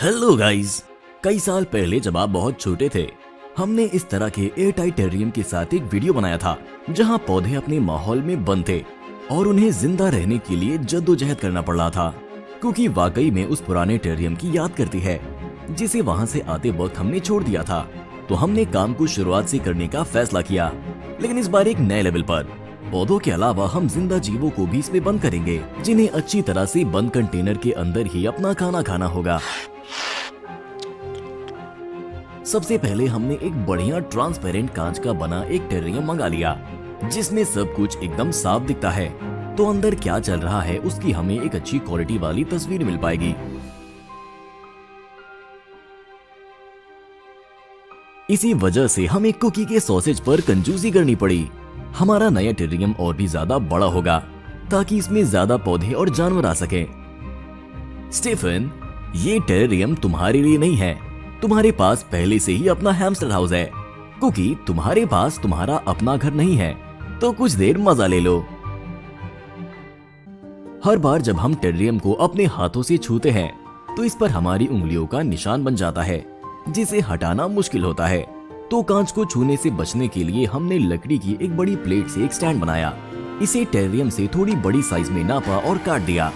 Hello guys. कई साल पहले जब आप बहुत छोटे थे, हमने इस तरह के एयरटाइट टेरियम के साथ एक वीडियो बनाया था जहां पौधे अपने माहौल में बंद थे और उन्हें जिंदा रहने के लिए जद्दोजहद करना पड़ रहा था, क्योंकि वाकई में उस पुराने टेरियम की याद करती है जिसे वहां से आते वक्त हमने छोड़ दिया था। तो हमने काम को शुरुआत से करने का फैसला किया, लेकिन इस बार एक नए लेवल पर। पौधों के अलावा हम जिंदा जीवों को भी इसमें बंद करेंगे, जिन्हें अच्छी तरह से बंद कंटेनर के अंदर ही अपना खाना खाना होगा। सबसे पहले हमने एक बढ़िया ट्रांसपेरेंट कांच का बना एक टेरियम मंगा लिया, जिसमें सब कुछ एकदम साफ दिखता है, तो अंदर क्या चल रहा है उसकी हमें एक अच्छी क्वालिटी वाली तस्वीर मिल पाएगी। इसी वजह से हमें कुकी के सॉसेज पर कंजूसी करनी पड़ी। हमारा नया टेरियम और भी ज्यादा बड़ा होगा ताकि इसमें ज्यादा पौधे और जानवर आ सके। स्टीफन, ये टेरियम तुम्हारे लिए नहीं है, तुम्हारे पास पहले से ही अपना हैमस्टर हाउस है। कुकी, तुम्हारे पास तुम्हारा अपना घर नहीं है, तो कुछ देर मजा ले लो। हर बार जब हम टेरियम को अपने हाथों से छूते हैं तो इस पर हमारी उंगलियों का निशान बन जाता है, जिसे हटाना मुश्किल होता है। तो कांच को छूने से बचने के लिए हमने लकड़ी की एक बड़ी प्लेट से एक स्टैंड बनाया। इसे टेरियम से थोड़ी बड़ी साइज में नापा और काट दिया।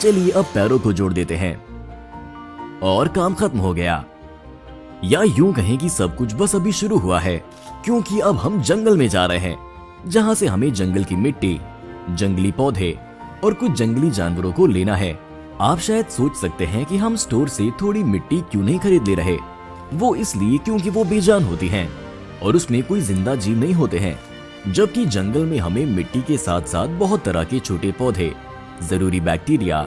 चलिए अब पैरों को जोड़ देते हैं और काम खत्म हो गया। या यूं कहें कि सब कुछ बस अभी शुरू हुआ है, क्योंकि अब हम जंगल में जा रहे हैं, जहां से हमें जंगल की मिट्टी, जंगली पौधे और कुछ जंगली जानवरों को लेना है। आप शायद सोच सकते हैं कि हम स्टोर से थोड़ी मिट्टी क्यों नहीं खरीद ले रहे। वो इसलिए क्योंकि वो बेजान होती हैं और उसमें कोई जिंदा जीव नहीं होते हैं, जबकि जंगल में हमें मिट्टी के साथ साथ बहुत तरह के छोटे पौधे, जरूरी बैक्टीरिया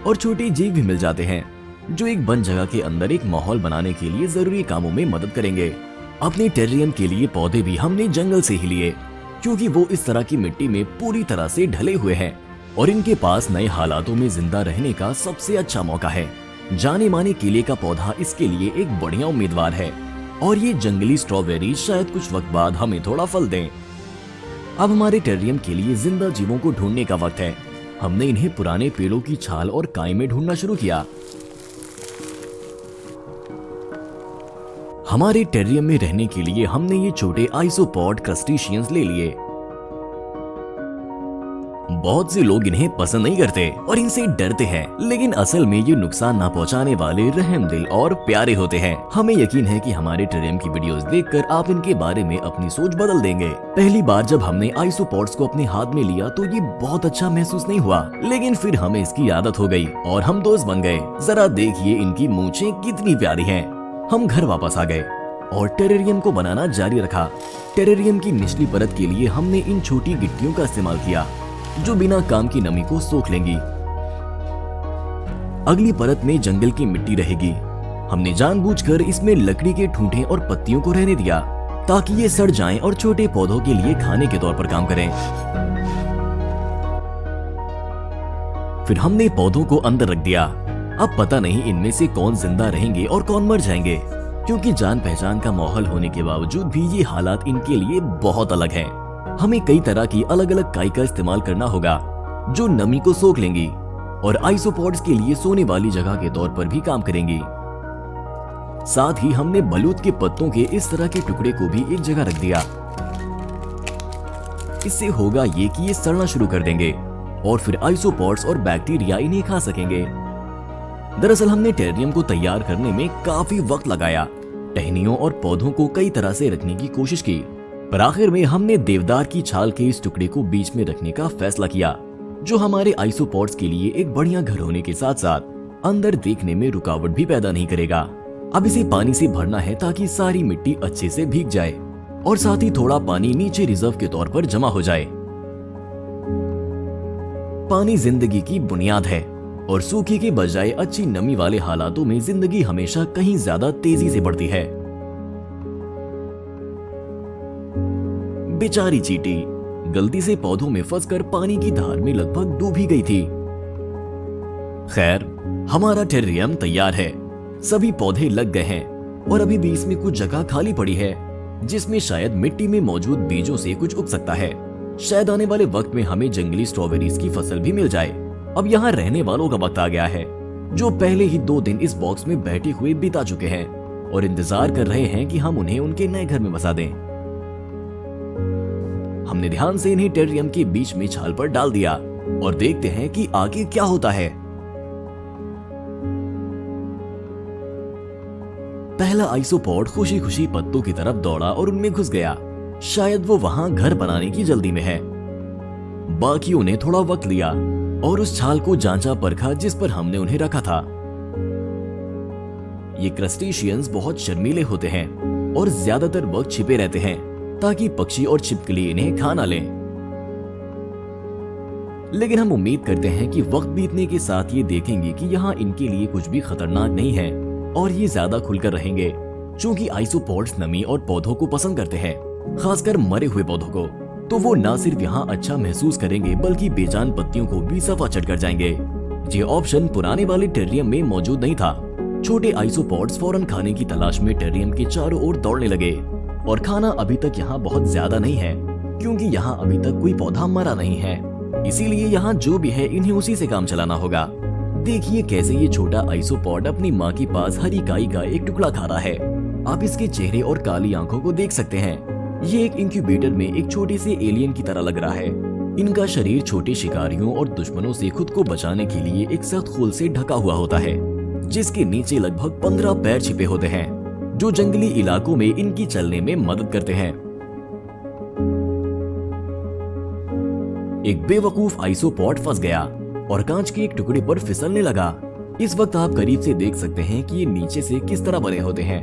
और छोटे जीव भी मिल जाते हैं, जो एक बंद जगह के अंदर एक माहौल बनाने के लिए जरूरी कामों में मदद करेंगे। अपने टेरियम के लिए पौधे भी हमने जंगल से ही लिए, क्योंकि वो इस तरह की मिट्टी में पूरी तरह से ढले हुए हैं और इनके पास नए हालातों में जिंदा रहने का सबसे अच्छा मौका है। जाने माने केले का पौधा इसके लिए एक बढ़िया उम्मीदवार है, और ये जंगली स्ट्रॉबेरी शायद कुछ वक्त बाद हमें थोड़ा फल दें। अब हमारे टेरियम के लिए जिंदा जीवों को ढूंढने का वक्त है। हमने इन्हें पुराने पेड़ों की छाल और काई में ढूंढना शुरू किया। हमारे टेरियम में रहने के लिए हमने ये छोटे आइसोपॉड क्रस्टेशियंस ले लिए। बहुत से लोग इन्हें पसंद नहीं करते और इनसे डरते हैं, लेकिन असल में ये नुकसान ना पहुंचाने वाले, रहमदिल और प्यारे होते हैं। हमें यकीन है कि हमारे टेरियम की वीडियोस देखकर आप इनके बारे में अपनी सोच बदल देंगे। पहली बार जब हमने आइसोपॉड्स को अपने हाथ में लिया तो ये बहुत अच्छा महसूस नहीं हुआ, लेकिन फिर हमें इसकी आदत हो गई और हम दोस्त बन गए। जरा देखिए इनकी मूंछें कितनी प्यारी हैं। हम घर वापस आ गए और टेरेरियम को बनाना जारी रखा। टेरेरियम की निचली परत के लिए हमने इन छोटी गिट्टियों का इस्तेमाल किया, जो बिना काम की नमी को सोख लेंगी। अगली परत में जंगल की मिट्टी रहेगी। हमने जानबूझकर इसमें लकड़ी के ठूंठे और पत्तियों को रहने दिया, ताकि ये सड़ जाएं और छोटे पौधों के लिए खाने के तौर पर काम करें। फिर हमने पौधों को अंदर रख दिया। अब पता नहीं इनमें से कौन जिंदा रहेंगे और कौन मर जाएंगे, क्योंकि जान पहचान का माहौल होने के बावजूद भी ये हालात इनके लिए बहुत अलग हैं। हमें कई तरह की अलग अलग काई का इस्तेमाल करना होगा, जो नमी को सोख लेंगी और आइसोपॉड्स के लिए सोने वाली जगह के तौर पर भी काम करेंगी। साथ ही हमने बलूत के पत्तों के इस तरह के टुकड़े को भी एक जगह रख दिया। इससे होगा ये कि ये सड़ना शुरू कर देंगे और फिर आइसोपॉड्स और बैक्टीरिया इन्हें खा सकेंगे। दरअसल हमने टेरियम को तैयार करने में काफी वक्त लगाया, टहनियों और पौधों को कई तरह से रखने की कोशिश की, पर आखिर में हमने देवदार की छाल के इस टुकड़े को बीच में रखने का फैसला किया, जो हमारे आइसोपॉड्स के लिए एक बढ़िया घर होने के साथ साथ अंदर देखने में रुकावट भी पैदा नहीं करेगा। अब इसे पानी से भरना है ताकि सारी मिट्टी अच्छे से भीग जाए और साथ ही थोड़ा पानी नीचे रिजर्व के तौर पर जमा हो जाए। पानी जिंदगी की बुनियाद है और सूखे के बजाय अच्छी नमी वाले हालातों में जिंदगी हमेशा कहीं ज्यादा तेजी से बढ़ती है। बेचारी चींटी गलती से पौधों में फंसकर पानी की धार में लगभग डूब ही गई थी। खैर, हमारा टेरियम तैयार है। सभी पौधे लग गए हैं और अभी भी इसमें कुछ जगह खाली पड़ी है, जिसमें शायद मिट्टी में मौजूद बीजों से कुछ उग सकता है। शायद आने वाले वक्त में हमें जंगली स्ट्रॉबेरीज की फसल भी मिल जाए। अब यहाँ रहने वालों का वक्त आ गया है, जो पहले ही 2 दिन इस बॉक्स में बैठे हुए बिता चुके हैं और इंतजार कर रहे हैं कि हम उन्हें उनके नए घर में बसा दें। हमने ध्यान से इन्हें टेरियम के बीच में छाल पर डाल दिया और देखते हैं कि आगे क्या होता है। पहला आइसोपॉड खुशी खुशी पत्तों की तरफ दौड़ा और उनमें घुस गया। शायद वो वहां घर बनाने की जल्दी में है। बाकियों ने थोड़ा वक्त लिया और उस छाल को जांचा परखा जिस पर हमने उन्हें रखा था। ये क्रस्टेशियंस बहुत शर्मीले होते हैं और ज्यादातर वक्त छिपे रहते हैं ताकि पक्षी और छिपकली इन्हें खा ना लें। लेकिन हम उम्मीद करते हैं कि वक्त बीतने के साथ ये देखेंगे कि यहाँ इनके लिए कुछ भी खतरनाक नहीं है और ये ज्यादा खुलकर रहेंगे, क्योंकि आइसोपॉड्स नमी और पौधों को पसंद करते हैं, खासकर मरे हुए पौधों को। तो वो न सिर्फ यहाँ अच्छा महसूस करेंगे बल्कि बेजान पत्तियों को भी सफा चढ़ कर जाएंगे। ये ऑप्शन पुराने वाले टेरियम में मौजूद नहीं था। छोटे आइसोपॉड्स फौरन खाने की तलाश में टेरियम के चारों ओर दौड़ने लगे और खाना अभी तक यहाँ बहुत ज्यादा नहीं है, क्योंकि यहाँ अभी तक कोई पौधा मरा नहीं है। इसीलिए यहाँ जो भी है इन्हें उसी से काम चलाना होगा। देखिए कैसे ये छोटा आइसोपॉड अपनी माँ के पास हरी काई का एक टुकड़ा खा रहा है। आप इसके चेहरे और काली आंखों को देख सकते हैं। ये एक इंक्यूबेटर में एक छोटे से एलियन की तरह लग रहा है। इनका शरीर छोटे शिकारियों और दुश्मनों से खुद को बचाने के लिए एक सख्त खोल से ढका हुआ होता है, जिसके नीचे लगभग 15 पैर छिपे होते हैं, जो जंगली इलाकों में इनकी चलने में मदद करते हैं। एक बेवकूफ आइसोपॉड फंस गया और कांच के एक टुकड़े पर फिसलने लगा। इस वक्त आप करीब से देख सकते हैं कि ये नीचे से किस तरह बने होते हैं।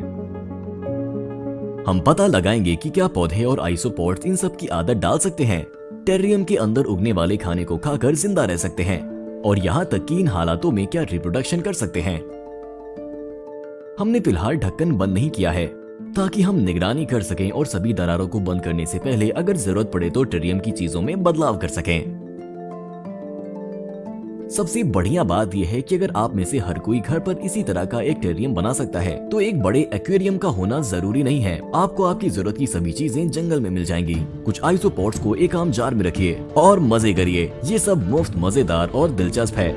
हम पता लगाएंगे कि क्या पौधे और आइसोपॉड्स इन सब की आदत डाल सकते हैं, टेरियम के अंदर उगने वाले खाने को खाकर जिंदा रह सकते हैं और यहाँ तक कि इन हालातों में क्या रिप्रोडक्शन कर सकते हैं। हमने फिलहाल ढक्कन बंद नहीं किया है ताकि हम निगरानी कर सकें और सभी दरारों को बंद करने से पहले अगर जरूरत पड़े तो टेरियम की चीजों में बदलाव कर सकें। सबसे बढ़िया बात यह है कि अगर आप में से हर कोई घर पर इसी तरह का एक टेरियम बना सकता है तो एक बड़े एक्वेरियम का होना जरूरी नहीं है। आपको आपकी जरूरत की सभी चीजें जंगल में मिल जाएंगी। कुछ आइसोपॉड्स को एक आम जार में रखिए और मजे करिए। ये सब मुफ्त, मजेदार और दिलचस्प है।